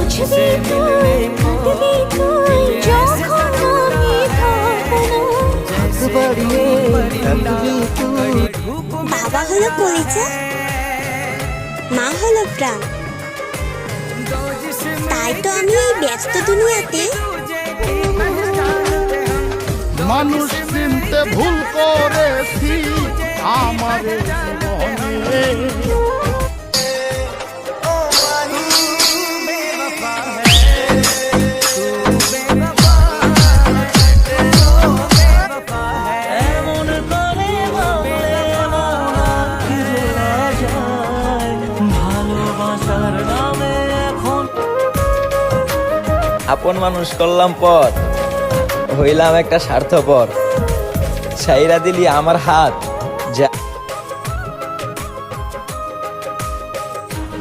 বুঝবি তুই, থাকবি তুই, যখন আমি থাকবো না। বাড়িয়ে থাকবি তুই। বাবা হলো পরিচয়, মা হলো প্রাণ। তাই তো আমি এই ব্যস্ত দুনিয়াতে মানুষ চিনতে ভুল করেছি আমার জীবনে। আপন মানুষ করলাম পর, হইলাম একটা স্বার্থপর। ছাইরা দিলি আমার হাত,